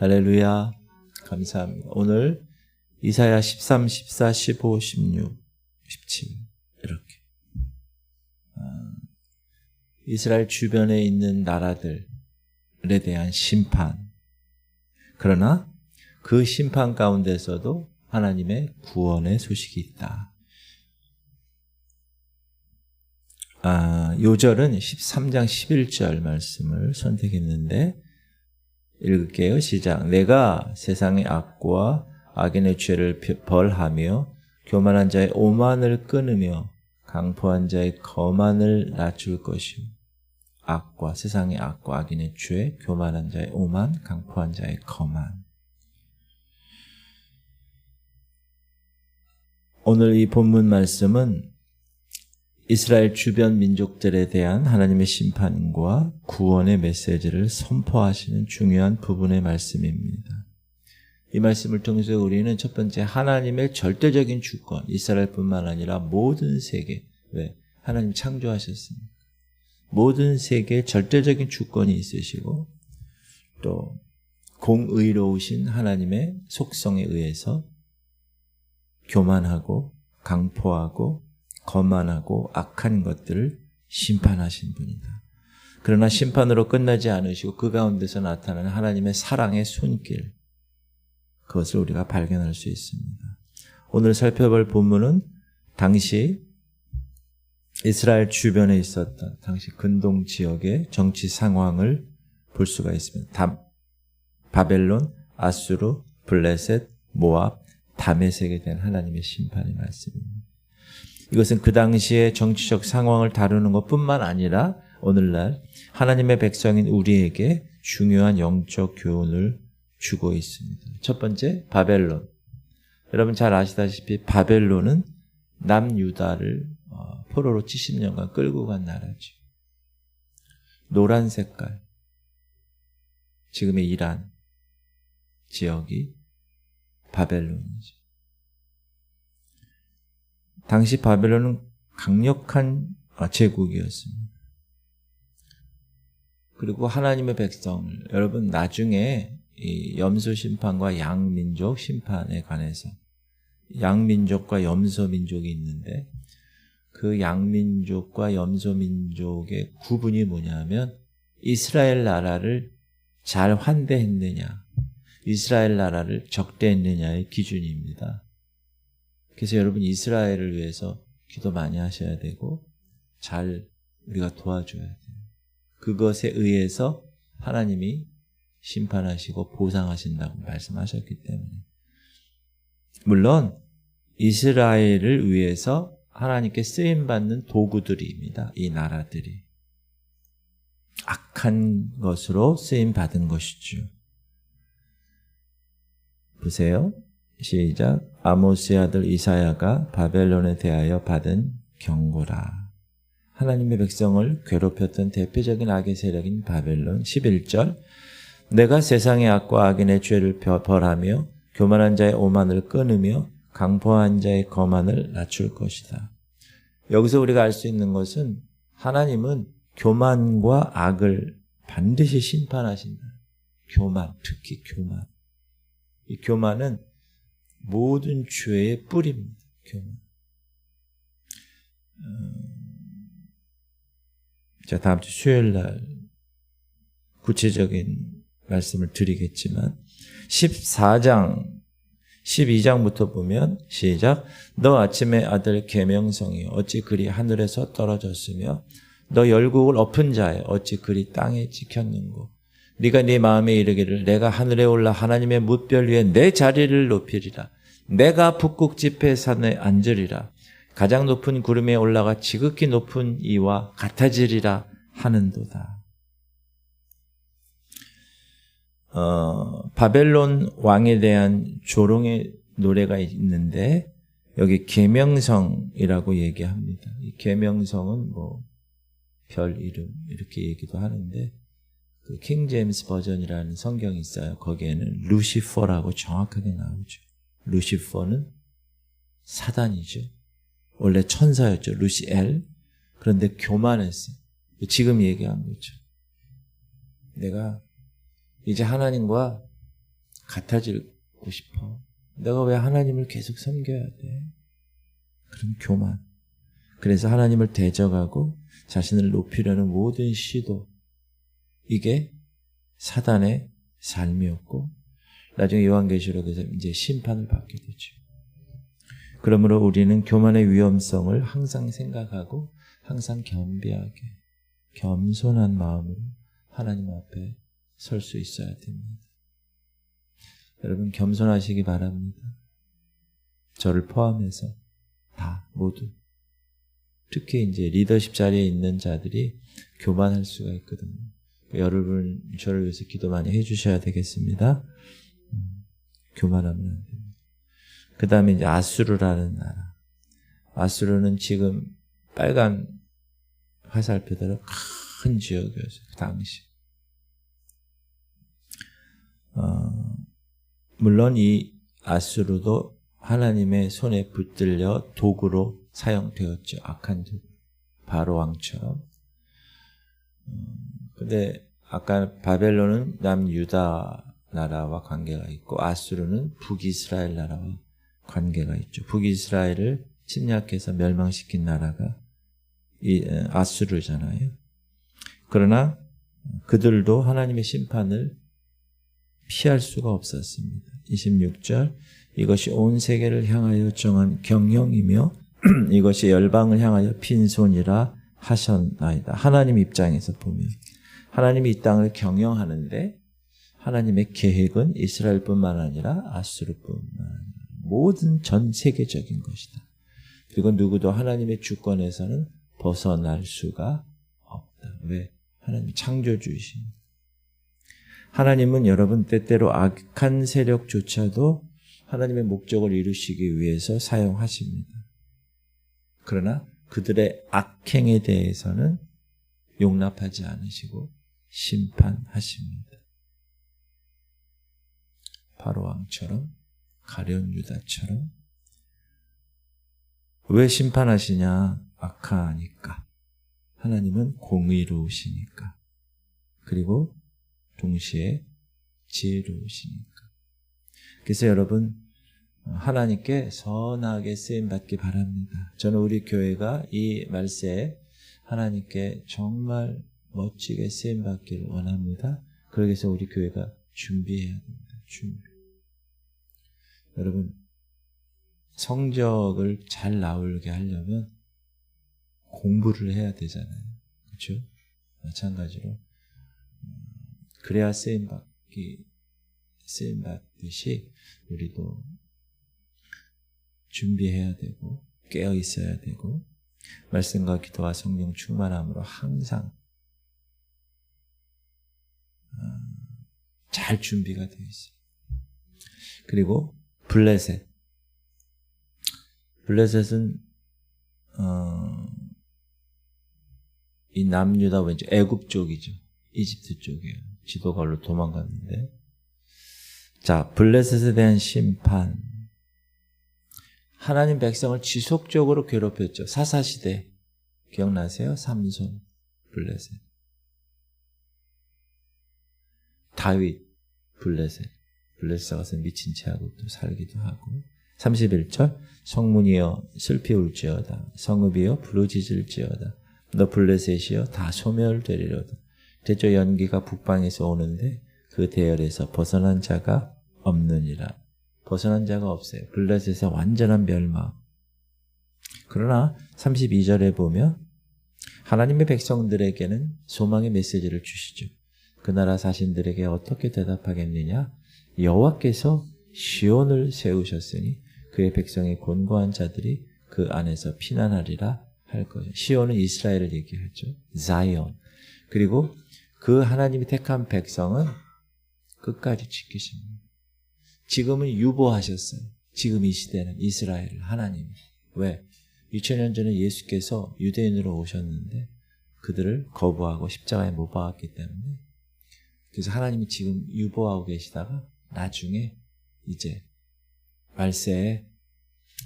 할렐루야. 감사합니다. 오늘 이사야 13, 14, 15, 16, 17 이렇게 이스라엘 주변에 있는 나라들에 대한 심판, 그러나 그 심판 가운데서도 하나님의 구원의 소식이 있다. 요절은 13장 11절 말씀을 선택했는데 읽을게요. 시작. 내가 세상의 악과 악인의 죄를 벌하며 교만한 자의 오만을 끊으며 강포한 자의 거만을 낮출 것이요. 악과 세상의 악과 악인의 죄, 교만한 자의 오만, 강포한 자의 거만. 오늘 이 본문 말씀은 이스라엘 주변 민족들에 대한 하나님의 심판과 구원의 메시지를 선포하시는 중요한 부분의 말씀입니다. 이 말씀을 통해서 우리는 첫 번째 하나님의 절대적인 주권, 이스라엘뿐만 아니라 모든 세계, 왜? 하나님 창조하셨습니다. 모든 세계에 절대적인 주권이 있으시고 또 공의로우신 하나님의 속성에 의해서 교만하고 강포하고 거만하고 악한 것들을 심판하신 분이다. 그러나 심판으로 끝나지 않으시고 그 가운데서 나타나는 하나님의 사랑의 손길, 그것을 우리가 발견할 수 있습니다. 오늘 살펴볼 본문은 당시 이스라엘 주변에 있었던 당시 근동 지역의 정치 상황을 볼 수가 있습니다. 바벨론, 아수르, 블레셋, 모압, 다메섹에 대한 하나님의 심판의 말씀입니다. 이것은 그 당시의 정치적 상황을 다루는 것뿐만 아니라 오늘날 하나님의 백성인 우리에게 중요한 영적 교훈을 주고 있습니다. 첫 번째, 바벨론. 여러분 잘 아시다시피 바벨론은 남유다를 포로로 70년간 끌고 간 나라죠. 노란 색깔, 지금의 이란 지역이 바벨론이죠. 당시 바벨론은 강력한 제국이었습니다. 그리고 하나님의 백성을, 여러분 나중에 이 염소 심판과 양민족 심판에 관해서, 양민족과 염소민족이 있는데 그 양민족과 염소민족의 구분이 뭐냐면 이스라엘 나라를 잘 환대했느냐, 이스라엘 나라를 적대했느냐의 기준입니다. 그래서 여러분 이스라엘을 위해서 기도 많이 하셔야 되고 잘 우리가 도와줘야 돼요. 그것에 의해서 하나님이 심판하시고 보상하신다고 말씀하셨기 때문에. 물론 이스라엘을 위해서 하나님께 쓰임받는 도구들입니다. 이 나라들이 악한 것으로 쓰임받은 것이죠. 보세요. 시작. 아모스의 아들 이사야가 바벨론에 대하여 받은 경고라. 하나님의 백성을 괴롭혔던 대표적인 악의 세력인 바벨론. 11절. 내가 세상의 악과 악인의 죄를 벌하며 교만한 자의 오만을 끊으며 강포한 자의 거만을 낮출 것이다. 여기서 우리가 알 수 있는 것은 하나님은 교만과 악을 반드시 심판하신다. 교만, 특히 교만. 이 교만은 모든 죄의 뿌리입니다. 교만. 자, 다음 주 수요일 날 구체적인 말씀을 드리겠지만 14장 12장부터 보면 시작. 너 아침의 아들 계명성이여 어찌 그리 하늘에서 떨어졌으며 너 열국을 엎은 자여 어찌 그리 땅에 찍혔는고. 네가 네 마음에 이르기를 내가 하늘에 올라 하나님의 뭇별 위에 내 자리를 높이리라. 내가 북극 지폐 산에 앉으리라. 가장 높은 구름에 올라가 지극히 높은 이와 같아지리라 하는도다. 바벨론 왕에 대한 조롱의 노래가 있는데 여기 계명성이라고 얘기합니다. 이 계명성은 뭐 별 이름 이렇게 얘기도 하는데 그 킹 제임스 버전이라는 성경이 있어요. 거기에는 루시퍼라고 정확하게 나오죠. 루시퍼는 사단이죠. 원래 천사였죠. 루시엘. 그런데 교만했어요. 지금 얘기한 거죠. 내가 이제 하나님과 같아지고 싶어. 내가 왜 하나님을 계속 섬겨야 돼? 그런 교만. 그래서 하나님을 대적하고 자신을 높이려는 모든 시도, 이게 사단의 삶이었고 나중에 요한계시록에서 이제 심판을 받게 되죠. 그러므로 우리는 교만의 위험성을 항상 생각하고 항상 겸비하게 겸손한 마음으로 하나님 앞에 설 수 있어야 됩니다. 여러분 겸손하시기 바랍니다. 저를 포함해서 다 모두. 특히 이제 리더십 자리에 있는 자들이 교만할 수가 있거든요. 여러분 저를 위해서 기도 많이 해주셔야 되겠습니다. 교만하면 안 됩니다. 그 다음에 이제 아수르라는 나라. 아수르는 지금 빨간 화살표대로 큰 지역이었어요. 그 당시. 물론 이 아수르도 하나님의 손에 붙들려 도구로 사용되었죠. 악한 도구. 바로 왕처럼. 근데 아까 바벨론은 남유다 나라와 관계가 있고 아수르는 북이스라엘 나라와 관계가 있죠. 북이스라엘을 침략해서 멸망시킨 나라가 이 아수르잖아요. 그러나 그들도 하나님의 심판을 피할 수가 없었습니다. 26절 이것이 온 세계를 향하여 정한 경영이며 이것이 열방을 향하여 핀손이라 하셨나이다. 하나님 입장에서 보면 하나님이 이 땅을 경영하는데 하나님의 계획은 이스라엘뿐만 아니라 아수르뿐만 아니라 모든 전 세계적인 것이다. 그리고 누구도 하나님의 주권에서는 벗어날 수가 없다. 왜? 하나님이 창조주이십니다. 하나님은 여러분 때때로 악한 세력조차도 하나님의 목적을 이루시기 위해서 사용하십니다. 그러나 그들의 악행에 대해서는 용납하지 않으시고 심판하십니다. 바로 왕처럼 가룟 유다처럼. 왜 심판하시냐? 악하니까. 하나님은 공의로우시니까. 그리고 동시에 지혜로우시니까. 그래서 여러분 하나님께 선하게 쓰임받기 바랍니다. 저는 우리 교회가 이 말세에 하나님께 정말 멋지게 쓰임받기를 원합니다. 그러기 위해서 우리 교회가 준비해야 됩니다. 여러분 성적을 잘 나오게 하려면 공부를 해야 되잖아요. 그렇죠? 마찬가지로 그래야 쓰임받듯이 우리도 준비해야 되고 깨어 있어야 되고 말씀과 기도와 성령 충만함으로 항상 잘 준비가 되어 있어요. 그리고 블레셋은 이 남유다 왼쪽 애굽 쪽이죠. 이집트 쪽이에요. 지도가 얼로 도망갔는데 자 블레셋에 대한 심판. 하나님 백성을 지속적으로 괴롭혔죠. 사사시대 기억나세요? 삼손 블레셋. 다윗 블레셋 가서 미친 채하고 또 살기도 하고. 31절 성문이여 슬피 울지어다 성읍이여 부르짖을지어다 너 블레셋이여 다 소멸되리로다. 대저 연기가 북방에서 오는데 그 대열에서 벗어난 자가 없느니라. 벗어난 자가 없어요. 블레셋의 완전한 멸망. 그러나 32절에 보면 하나님의 백성들에게는 소망의 메시지를 주시죠. 그 나라 사신들에게 어떻게 대답하겠느냐? 여호와께서 시온을 세우셨으니 그의 백성의 곤고한 자들이 그 안에서 피난하리라 할 거예요. 시온은 이스라엘을 얘기하죠. 자이온. 그리고 그 하나님이 택한 백성은 끝까지 지키십니다. 지금은 유보하셨어요. 지금 이 시대는 이스라엘을 하나님이. 왜? 2000년 전에 예수께서 유대인으로 오셨는데 그들을 거부하고 십자가에 못 박았기 때문에 그래서 하나님이 지금 유보하고 계시다가 나중에 이제 말세에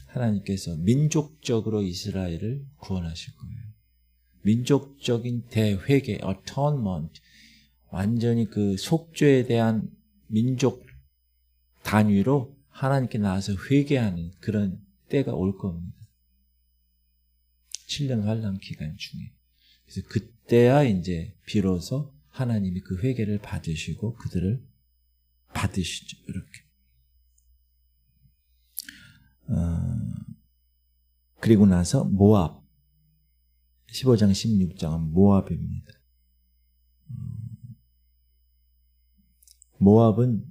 하나님께서 민족적으로 이스라엘을 구원하실 거예요. 민족적인 대회개, atonement, 완전히 그 속죄에 대한 민족 간위로 하나님께 나와서 회개하는 그런 때가 올 겁니다. 7년 환난 기간 중에. 그래서 그때야 이제 비로소 하나님이 그 회개를 받으시고 그들을 받으시죠. 이렇게. 그리고 나서 모압 15장 16장은 모압입니다. 모압은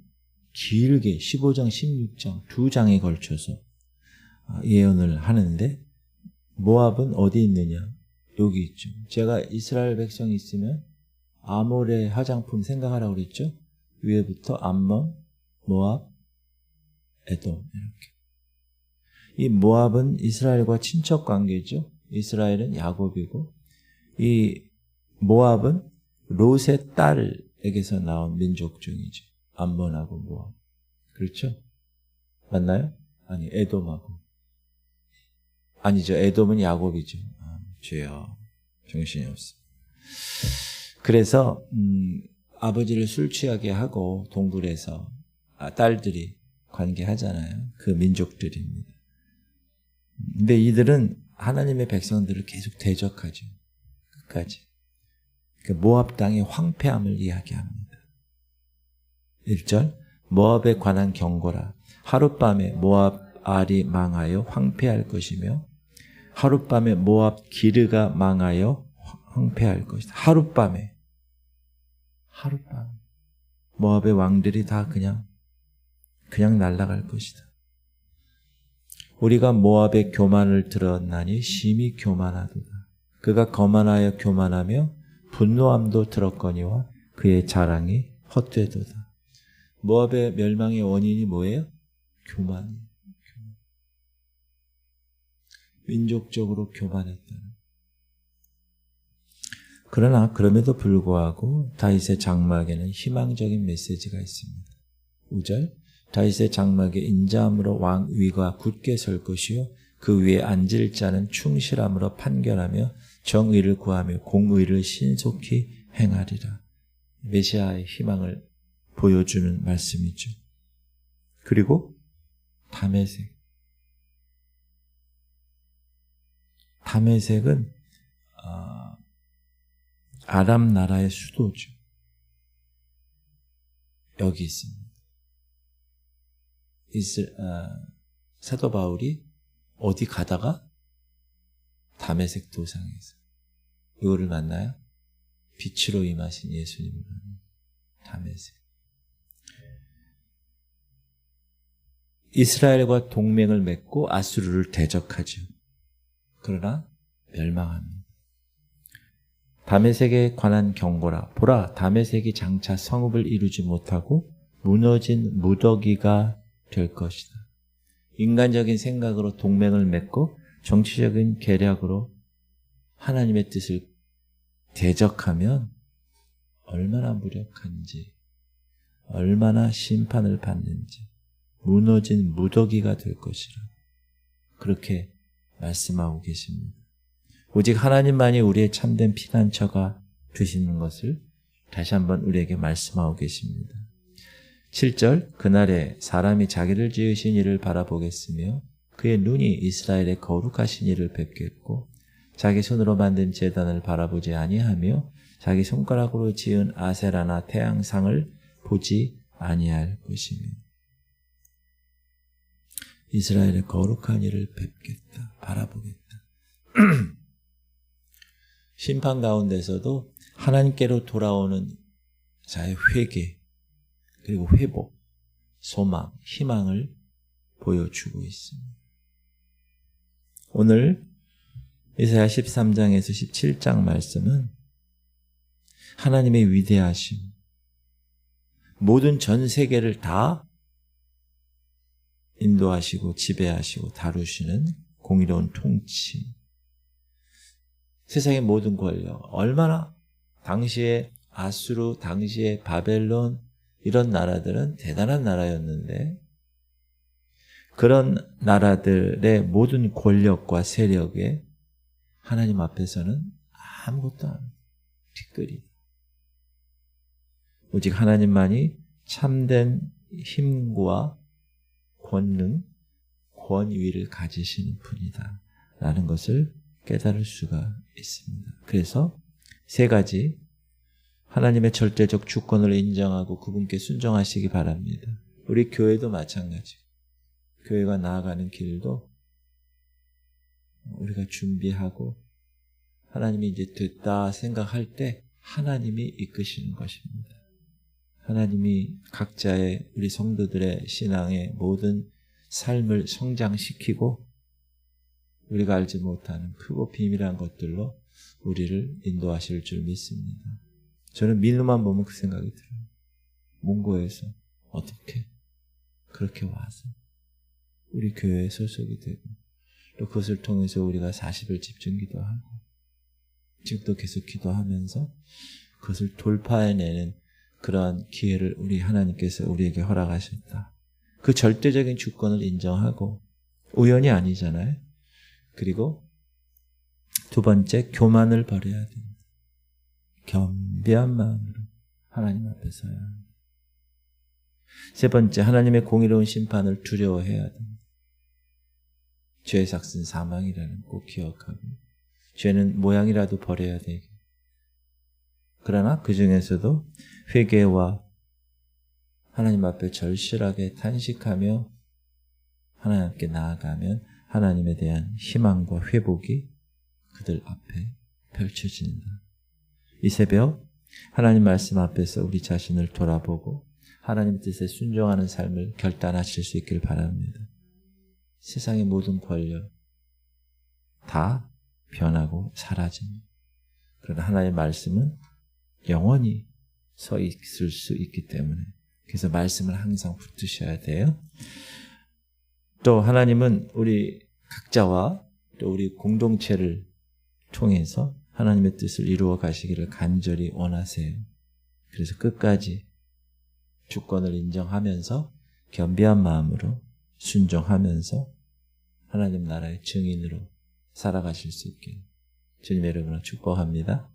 길게 15장 16장 두 장에 걸쳐서 예언을 하는데 모압은 어디 있느냐? 여기 있죠. 제가 이스라엘 백성이 있으면 아몰의 화장품 생각하라고 그랬죠. 위에부터 암몬, 모압, 에돔 이렇게. 이 모압은 이스라엘과 친척 관계죠. 이스라엘은 야곱이고 이 모압은 롯의 딸에게서 나온 민족 중이죠. 암몬하고 모압. 그렇죠? 맞나요? 아니, 에돔하고. 아니죠. 에돔은 야곱이죠. 죄요. 정신이 없어. 그래서 아버지를 술 취하게 하고 동굴에서 딸들이 관계하잖아요. 그 민족들입니다. 근데 이들은 하나님의 백성들을 계속 대적하죠. 끝까지. 그 모압 땅의 황폐함을 이야기합니다. 1절 모압에 관한 경고라. 하룻밤에 모압 알이 망하여 황폐할 것이며 하룻밤에 모압 기르가 망하여 황폐할 것이다. 하룻밤에 모압의 왕들이 다 그냥 날아갈 것이다. 우리가 모압의 교만을 들었나니 심히 교만하도다. 그가 거만하여 교만하며 분노함도 들었거니와 그의 자랑이 헛되도다. 모압의 멸망의 원인이 뭐예요? 교만이에요. 민족적으로 교만했다는. 그러나 그럼에도 불구하고 다윗의 장막에는 희망적인 메시지가 있습니다. 5절 다윗의 장막에 인자함으로 왕 위가 굳게 설 것이요 그 위에 앉을 자는 충실함으로 판결하며 정의를 구하며 공의를 신속히 행하리라. 메시아의 희망을 보여주는 말씀이죠. 그리고 다메섹은 아람 나라의 수도죠. 여기 있습니다. 사도 바울이 어디 가다가 다메섹 도상에서 이거를 만나요? 빛으로 임하신 예수님을 만나요. 다메섹. 이스라엘과 동맹을 맺고 아수르를 대적하죠. 그러나 멸망합니다. 다메섹에 관한 경고라. 보라, 다메섹이 장차 성읍을 이루지 못하고 무너진 무더기가 될 것이다. 인간적인 생각으로 동맹을 맺고 정치적인 계략으로 하나님의 뜻을 대적하면 얼마나 무력한지, 얼마나 심판을 받는지, 무너진 무더기가 될 것이라. 그렇게 말씀하고 계십니다. 오직 하나님만이 우리의 참된 피난처가 되시는 것을 다시 한번 우리에게 말씀하고 계십니다. 7절 그날에 사람이 자기를 지으신 이를 바라보겠으며 그의 눈이 이스라엘의 거룩하신 이를 뵙겠고 자기 손으로 만든 제단을 바라보지 아니하며 자기 손가락으로 지은 아세라나 태양상을 보지 아니할 것이며 이스라엘의 거룩한 이를 뵙겠다. 바라보겠다. 심판 가운데서도 하나님께로 돌아오는 자의 회개 그리고 회복, 소망, 희망을 보여주고 있습니다. 오늘 이사야 13장에서 17장 말씀은 하나님의 위대하심, 모든 전 세계를 다 인도하시고 지배하시고 다루시는 공의로운 통치, 세상의 모든 권력, 얼마나 당시에 아수르, 당시에 바벨론 이런 나라들은 대단한 나라였는데 그런 나라들의 모든 권력과 세력에 하나님 앞에서는 아무것도 안 뒷거리. 오직 하나님만이 참된 힘과 권능, 권위를 가지시는 분이다 라는 것을 깨달을 수가 있습니다. 그래서 세 가지 하나님의 절대적 주권을 인정하고 그분께 순종하시기 바랍니다. 우리 교회도 마찬가지고 교회가 나아가는 길도 우리가 준비하고 하나님이 이제 됐다 생각할 때 하나님이 이끄시는 것입니다. 하나님이 각자의 우리 성도들의 신앙의 모든 삶을 성장시키고 우리가 알지 못하는 크고 비밀한 것들로 우리를 인도하실 줄 믿습니다. 저는 민우만 보면 그 생각이 들어요. 몽고에서 어떻게 그렇게 와서 우리 교회에 소속이 되고 또 그것을 통해서 우리가 40일 집중 기도하고 지금도 계속 기도하면서 그것을 돌파해내는 그러한 기회를 우리 하나님께서 우리에게 허락하셨다. 그 절대적인 주권을 인정하고 우연이 아니잖아요. 그리고 두 번째, 교만을 버려야 됩니다. 겸비한 마음으로 하나님 앞에 서야 합니다. 세 번째, 하나님의 공의로운 심판을 두려워해야 됩니다. 죄의 삭은 사망이라는 꼭 기억하고 죄는 모양이라도 버려야 되게. 그러나 그 중에서도 회개와 하나님 앞에 절실하게 탄식하며 하나님께 나아가면 하나님에 대한 희망과 회복이 그들 앞에 펼쳐진다. 이 새벽 하나님 말씀 앞에서 우리 자신을 돌아보고 하나님 뜻에 순종하는 삶을 결단하실 수 있길 바랍니다. 세상의 모든 권력 다 변하고 사라집니다. 그러나 하나님의 말씀은 영원히 서 있을 수 있기 때문에 그래서 말씀을 항상 붙드셔야 돼요. 또 하나님은 우리 각자와 또 우리 공동체를 통해서 하나님의 뜻을 이루어 가시기를 간절히 원하세요. 그래서 끝까지 주권을 인정하면서 겸비한 마음으로 순종하면서 하나님 나라의 증인으로 살아가실 수 있길 주님의 이름으로 축복합니다.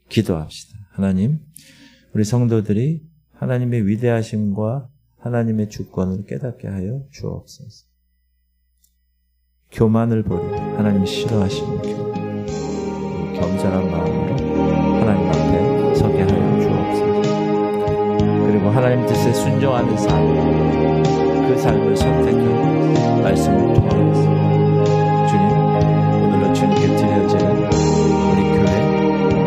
기도합시다. 하나님, 우리 성도들이 하나님의 위대하심과 하나님의 주권을 깨닫게 하여 주옵소서. 교만을 버리고 하나님 싫어하시는 교만, 겸손한 마음으로 하나님 앞에 서게 하여 주옵소서. 그리고 하나님 뜻에 순종하는 삶, 그 삶을 선택하고 말씀을 통해서 주님, 오늘로 주님께 드려지는 우리 교회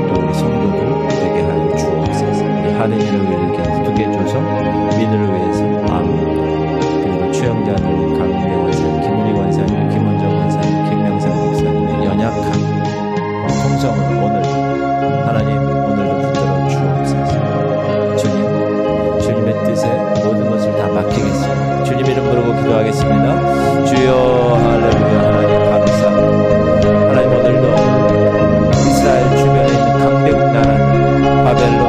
또 우리 성도들 되게 하여 주옵소서. 우리 하느님을 위해 두게 줘서 민우를 위해서 그리고 추영자들 강민의 원사님, 김은희 원사님, 김원정 원사님, 김명상 목사님의 연약한 통성으로 오늘 하나님 오늘도 붙들어 주옵소서. 주님, 주님의 뜻에 모든 것을 다 맡기겠습니다. 주님 이름 부르고 기도하겠습니다. 주여 할렐루야. 하나님 감사합니다. 하나님 오늘도 이스라엘 주변에 있는 강대국 나라들 바벨론,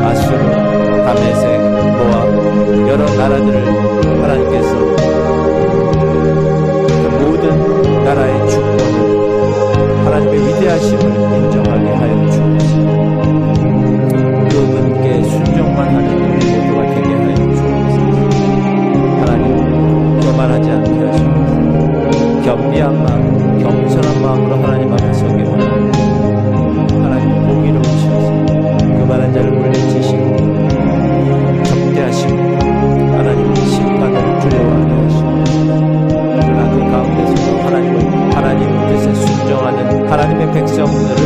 아수르, 다메섹, 모압 여러 나라들을 하나님께서 그 모든 나라의 주권을 하나님의 위대하심을 인정하게 하여 주옵소서. 그분께 순종만 하는 우리 모두가 되게 하여 주옵소서. 하나님 교만하지 않게 하시옵소서. 겸비한 마음, 겸손한 마음으로 하나님 앞에 서기 원합니다. 하나님 공의로우셔서 교만한 자를 물리치시고 적대하시고 하나님 심판을 두려워하게 하시고 그러나 그 가운데서도 하나님 뜻에 순종하는 하나님의 백성들